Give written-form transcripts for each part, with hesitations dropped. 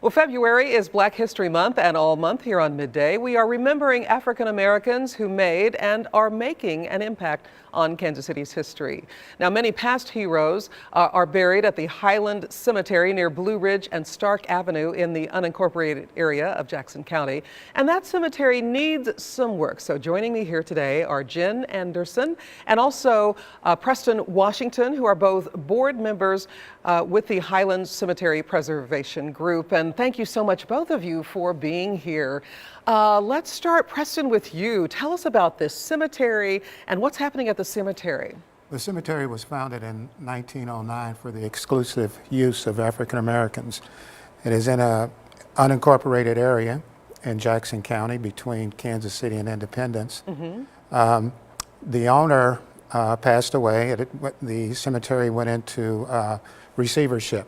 Well, February is Black History Month, and all month here on Midday, we are remembering African Americans who made and are making an impact on Kansas City's history. Now, many past heroes are buried at the Highland Cemetery near Blue Ridge and Stark Avenue in the unincorporated area of Jackson County. And that cemetery needs some work. So joining me here today are Jen Enderson and also Preston Washington, who are both board members with the Highland Cemetery Preservation Group. And thank you so much, both of you, for being here. Let's start, Preston, with you. Tell us about this cemetery and what's happening at the cemetery. The cemetery was founded in 1909 for the exclusive use of African Americans. It is in an unincorporated area in Jackson County between Kansas City and Independence. The owner passed away. The cemetery went into receivership.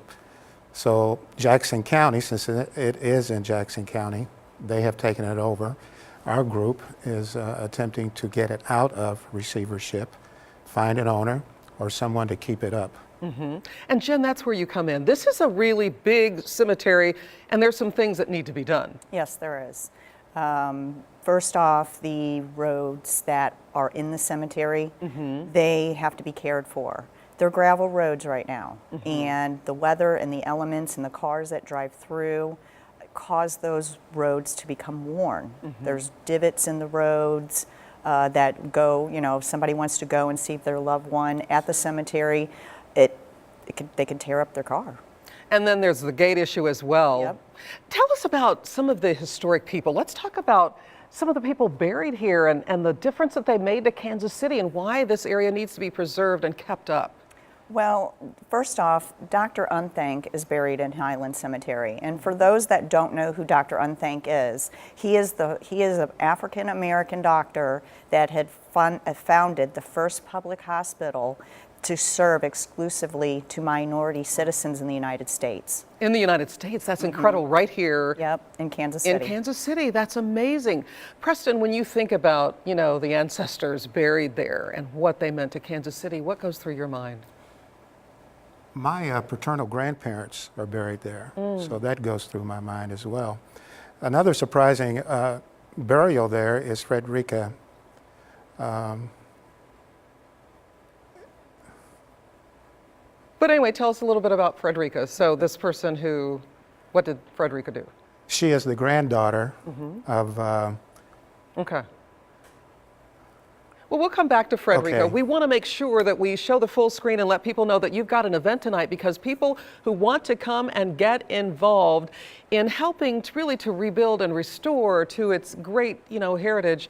So Jackson County, since it is in Jackson County, they have taken it over. Our group is attempting to get it out of receivership, find an owner or someone to keep it up. And Jen, that's where you come in. This is a really big cemetery, and there's some things that need to be done. Yes, there is. First off, the roads that are in the cemetery, they have to be cared for. They're gravel roads right now, and the weather and the elements and the cars that drive through cause those roads to become worn. There's divots in the roads that go, if somebody wants to go and see their loved one at the cemetery, they can tear up their car. And then there's the gate issue as well. Yep. Tell us about some of the historic people. Let's talk about some of the people buried here and the difference that they made to Kansas City and why this area needs to be preserved and kept up. Well, first off, Dr. Unthank is buried in Highland Cemetery. And for those that don't know who Dr. Unthank is, he is an African-American doctor that had founded the first public hospital to serve exclusively to minority citizens in the United States. In the United States, that's incredible, right here. Yep, in Kansas City. In Kansas City, that's amazing. Preston, when you think about, the ancestors buried there and what they meant to Kansas City, what goes through your mind? My paternal grandparents are buried there, so that goes through my mind as well. Another surprising burial there is Frederica. But anyway, tell us a little bit about Frederica. So this person what did Frederica do? She is the granddaughter of... Okay. Well, we'll come back to Frederica. Okay. We want to make sure that we show the full screen and let people know that you've got an event tonight, because people who want to come and get involved in helping to rebuild and restore to its great, heritage,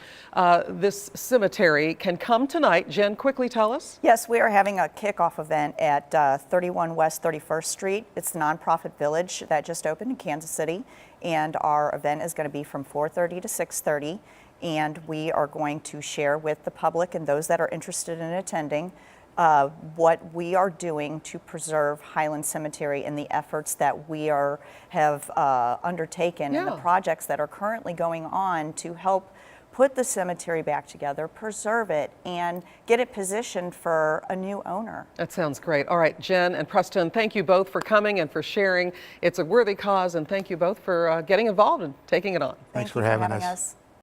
this cemetery can come tonight. Jen, quickly tell us. Yes, we are having a kickoff event at 31 West 31st Street. It's the nonprofit village that just opened in Kansas City, and our event is going to be from 4:30 to 6:30. And we are going to share with the public and those that are interested in attending what we are doing to preserve Highland Cemetery and the efforts that we have undertaken and the projects that are currently going on to help put the cemetery back together, preserve it, and get it positioned for a new owner. That sounds great. All right, Jen and Preston, thank you both for coming and for sharing. It's a worthy cause, and thank you both for getting involved and taking it on. Thanks for having us.